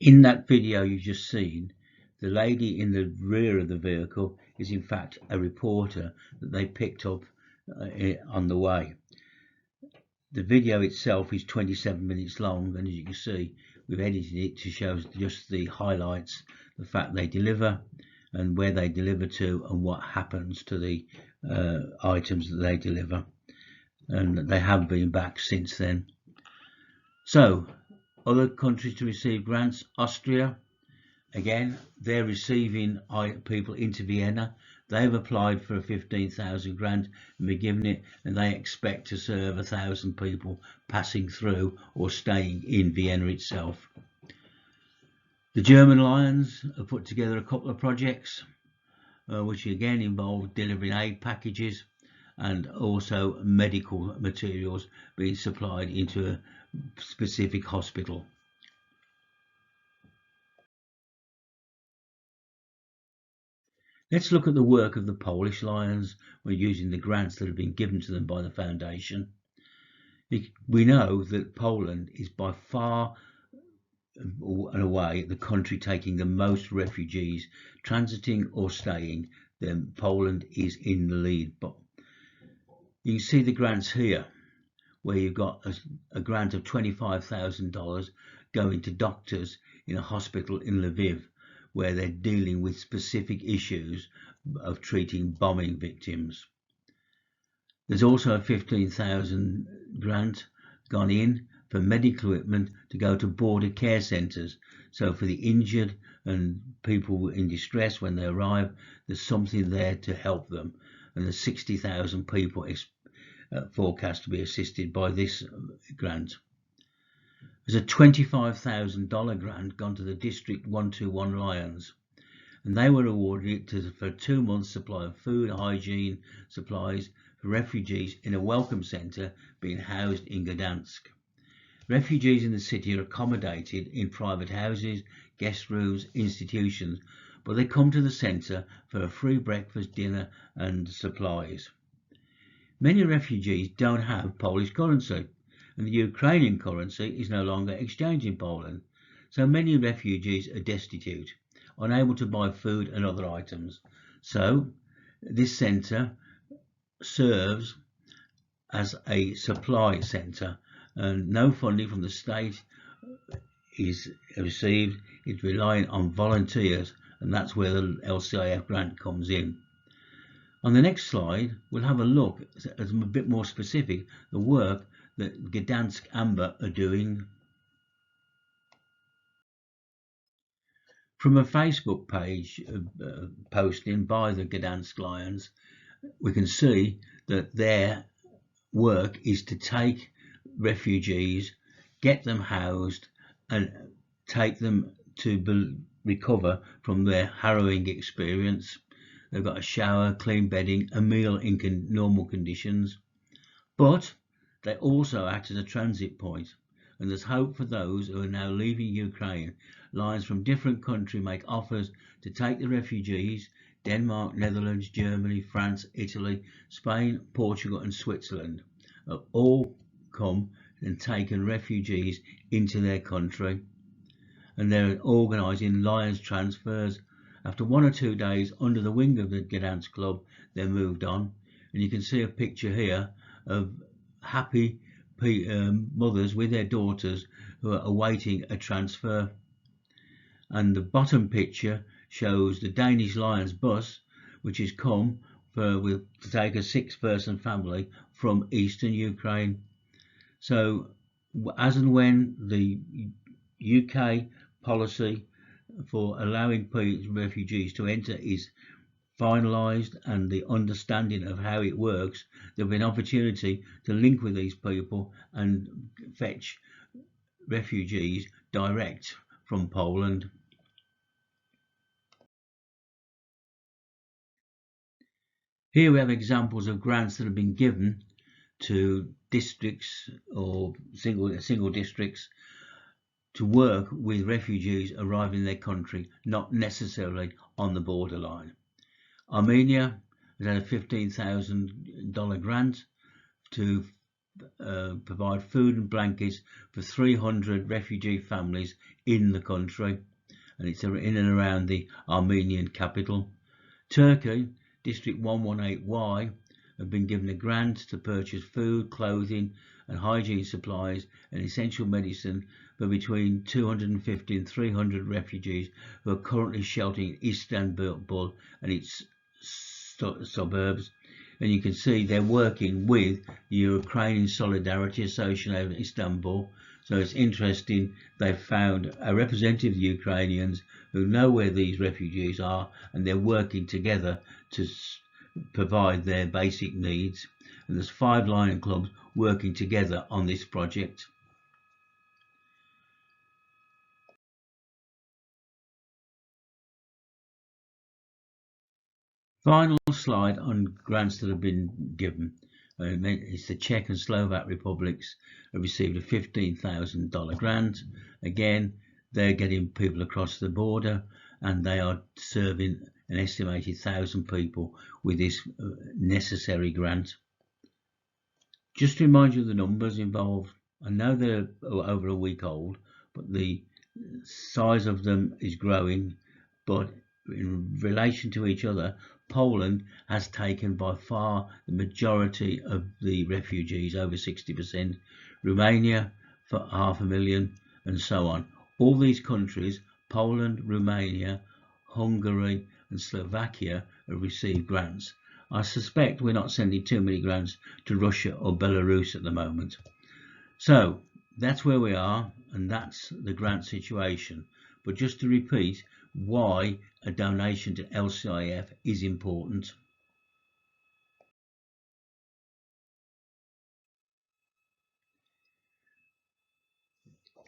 In that video you've just seen, the lady in the rear of the vehicle is in fact a reporter that they picked up on the way. The video itself is 27 minutes long, and as you can see, we've edited it to show just the highlights, the fact they deliver and where they deliver to and what happens to the items that they deliver, and they have been back since then. So other countries to receive grants: Austria, again, they're receiving people into Vienna. They've applied for a 15,000 grant and been given it, and they expect to serve 1,000 people passing through or staying in Vienna itself. The German Lions have put together a couple of projects which again involve delivering aid packages and also medical materials being supplied into a specific hospital. Let's look at the work of the Polish Lions when using the grants that have been given to them by the foundation. We know that Poland is by far and away the country taking the most refugees transiting or staying. Then Poland is in the lead. But you can see the grants here, where you've got a grant of $25,000 going to doctors in a hospital in Lviv, where they're dealing with specific issues of treating bombing victims. There's also a 15,000 grant gone in for medical equipment to go to border care centres. So for the injured and people in distress, when they arrive, there's something there to help them. And there's 60,000 people forecast to be assisted by this grant. There's a $25,000 grant gone to the District 121 Lions, and they were awarded it for a 2 month supply of food, hygiene supplies for refugees in a welcome centre being housed in Gdansk. Refugees in the city are accommodated in private houses, guest rooms, institutions, but they come to the centre for a free breakfast, dinner and supplies. Many refugees don't have Polish currency, and the Ukrainian currency is no longer exchanged in Poland, so many refugees are destitute, unable to buy food and other items. So this centre serves as a supply centre, and no funding from the state is received. It's relying on volunteers, and that's where the LCIF grant comes in. On the next slide, we'll have a look at a bit more specific the work that Gdansk Amber are doing. From a Facebook page posting by the Gdansk Lions, we can see that their work is to take refugees, get them housed and take them to recover from their harrowing experience. They've got a shower, clean bedding, a meal in normal conditions, but they also act as a transit point, and there's hope for those who are now leaving Ukraine. Lions from different countries make offers to take the refugees. Denmark, Netherlands, Germany, France, Italy, Spain, Portugal and Switzerland have all come and taken refugees into their country, and they're organising Lions transfers. After 1 or 2 days under the wing of the Gdansk Club, they're moved on, and you can see a picture here of happy mothers with their daughters who are awaiting a transfer. And the bottom picture shows the Danish Lions bus, which has come to take a 6-person family from eastern Ukraine. So as and when the UK policy for allowing refugees to enter is finalised and the understanding of how it works, there'll be an opportunity to link with these people and fetch refugees direct from Poland. Here we have examples of grants that have been given to districts or single districts to work with refugees arriving in their country, not necessarily on the borderline. Armenia has had a $15,000 grant to provide food and blankets for 300 refugee families in the country, and it's in and around the Armenian capital. Turkey, District 118Y, have been given a grant to purchase food, clothing and hygiene supplies and essential medicine for between 250 and 300 refugees who are currently sheltering in Istanbul and its suburbs. And you can see they're working with the Ukrainian Solidarity Association over Istanbul. So it's interesting, they've found a representative of the Ukrainians who know where these refugees are, and they're working together to provide their basic needs. And there's 5 Lion clubs working together on this project. Final slide on grants that have been given. It's the Czech and Slovak republics have received a $15,000 grant. Again, they're getting people across the border, and they are serving an estimated 1,000 people with this necessary grant. Just to remind you of the numbers involved, I know they're over a week old, but the size of them is growing. But in relation to each other, Poland has taken by far the majority of the refugees, over 60%, Romania for 500,000, and so on. All these countries, Poland, Romania, Hungary and Slovakia, have received grants. I suspect we're not sending too many grants to Russia or Belarus at the moment. So that's where we are, and that's the grant situation. But just to repeat why a donation to LCIF is important.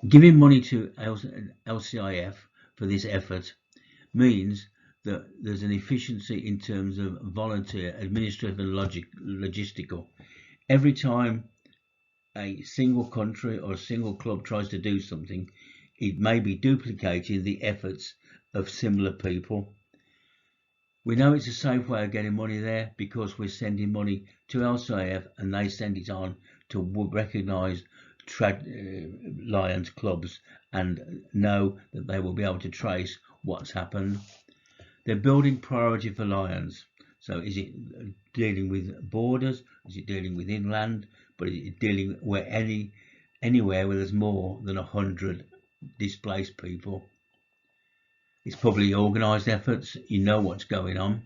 Giving money to LCIF for this effort means that there's an efficiency in terms of volunteer, administrative and logistical. Every time a single country or a single club tries to do something, it may be duplicating the efforts of similar people. We know it's a safe way of getting money there because we're sending money to LCIF and they send it on to recognise Lions clubs and know that they will be able to trace what's happened. They're building priority for Lions. So is it dealing with borders? Is it dealing with inland? But is it dealing where anywhere where there's more than 100 displaced people? It's probably organised efforts. You know what's going on,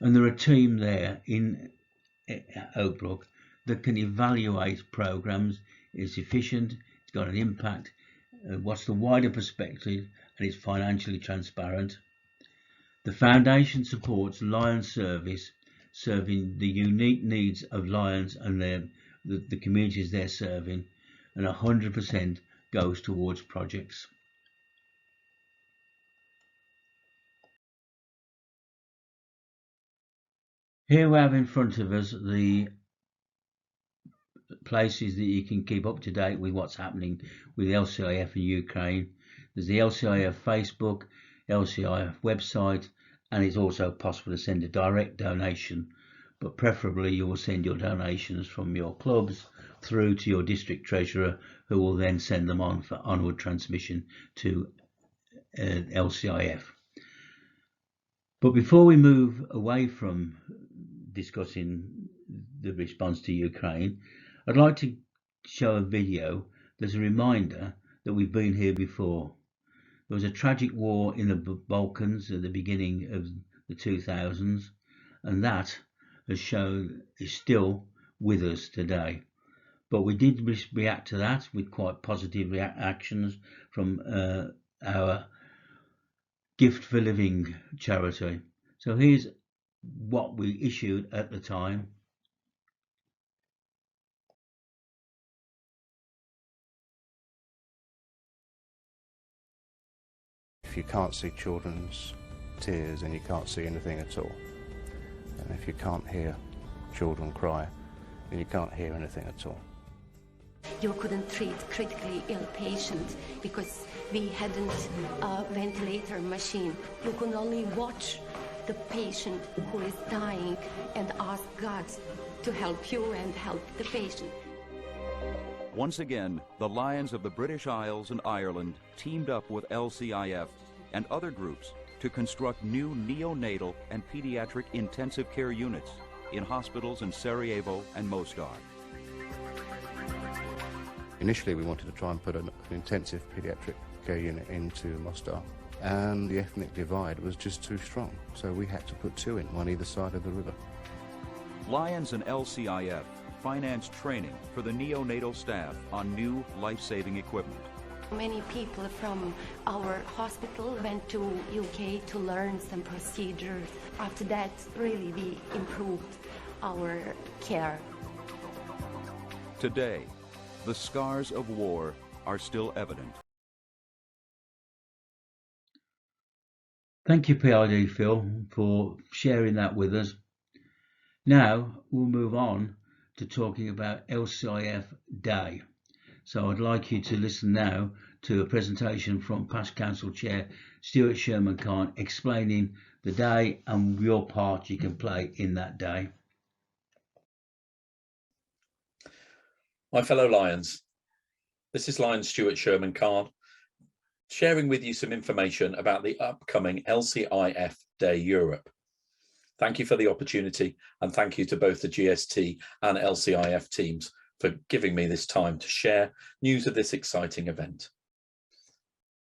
and there are a team there in Oakbrook that can evaluate programs. It's efficient. It's got an impact. What's the wider perspective, and it's financially transparent. The foundation supports Lions service, serving the unique needs of Lions and the communities they're serving, and 100% goes towards projects. Here we have in front of us the places that you can keep up to date with what's happening with LCIF in Ukraine. There's the LCIF Facebook, LCIF website, and it's also possible to send a direct donation, but preferably you will send your donations from your clubs through to your district treasurer, who will then send them on for onward transmission to LCIF. But before we move away from discussing the response to Ukraine, I'd like to show a video that's a reminder that we've been here before. There was a tragic war in the Balkans at the beginning of the 2000s, and that has shown is still with us today. But we did react to that with quite positive reactions from our Gift for Living charity. So here's what we issued at the time. If you can't see children's tears, then you can't see anything at all. And if you can't hear children cry, then you can't hear anything at all. You couldn't treat critically ill patients because we hadn't a ventilator machine. You could only watch the patient who is dying and ask God to help you and help the patient. Once again, the Lions of the British Isles and Ireland teamed up with LCIF and other groups to construct new neonatal and pediatric intensive care units in hospitals in Sarajevo and Mostar. Initially we wanted to try and put an intensive paediatric care unit into Mostar, and the ethnic divide was just too strong, so we had to put two in, one either side of the river. Lions and LCIF financed training for the neonatal staff on new life-saving equipment. Many people from our hospital went to UK to learn some procedures. After that, really, we improved our care. Today, the scars of war are still evident. Thank you, PID Phil, for sharing that with us. Now we'll move on to talking about LCIF Day. So I'd like you to listen now to a presentation from past Council Chair Stuart Sherman-Khan explaining the day and your part you can play in that day. My fellow Lions, this is Lion Stuart Sherman-Khan sharing with you some information about the upcoming LCIF Day Europe. Thank you for the opportunity, and thank you to both the GST and LCIF teams for giving me this time to share news of this exciting event.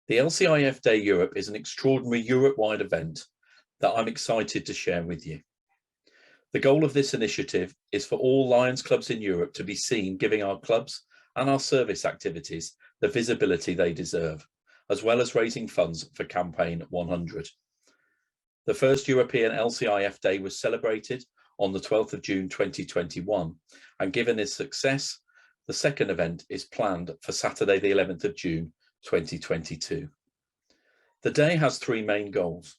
The LCIF Day Europe is an extraordinary Europe-wide event that I'm excited to share with you. The goal of this initiative is for all Lions clubs in Europe to be seen giving our clubs and our service activities the visibility they deserve, as well as raising funds for Campaign 100. The first European LCIF Day was celebrated on the 12th of June 2021, and given its success, the second event is planned for Saturday the 11th of June 2022. The day has three main goals: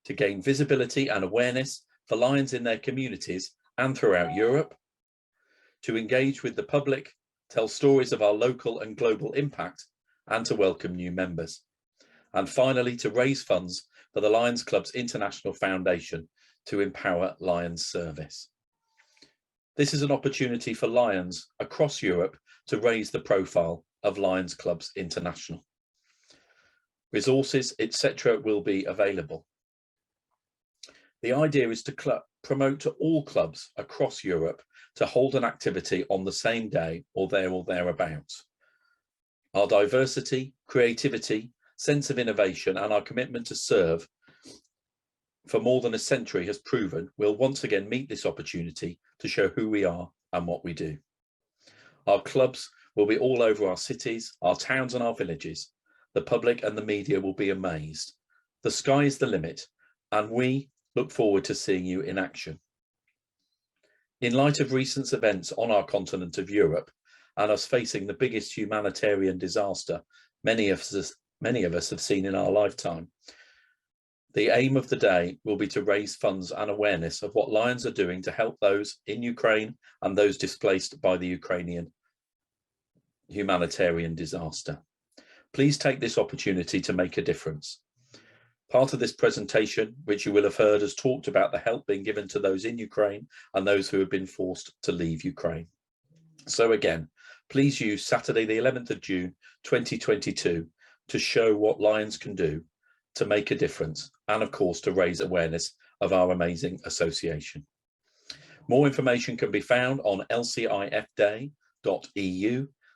to gain visibility and awareness for Lions in their communities and throughout Europe, to engage with the public, tell stories of our local and global impact, and to welcome new members, and finally to raise funds for the Lions Club's International Foundation to empower Lions service. This is an opportunity for Lions across Europe to raise the profile of Lions Clubs International. Resources, etc. will be available. The idea is to promote to all clubs across Europe to hold an activity on the same day or thereabouts. Our diversity, creativity, sense of innovation and our commitment to serve for more than a century has proven we'll once again meet this opportunity to show who we are and what we do. Our clubs will be all over our cities, our towns and our villages. The public and the media will be amazed. The sky is the limit, and we look forward to seeing you in action. In light of recent events on our continent of Europe and us facing the biggest humanitarian disaster many of us have seen in our lifetime, the aim of the day will be to raise funds and awareness of what Lions are doing to help those in Ukraine and those displaced by the Ukrainian humanitarian disaster. Please take this opportunity to make a difference. Part of this presentation, which you will have heard, has talked about the help being given to those in Ukraine and those who have been forced to leave Ukraine. So again, please use Saturday the 11th of June 2022 to show what Lions can do to make a difference and of course to raise awareness of our amazing association. More information can be found on lcifday.eu.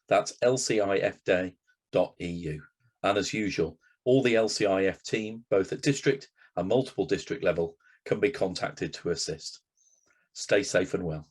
That's lcifday.eu. And as usual, all the LCIF team, both at district and multiple district level, can be contacted to assist. Stay safe and well.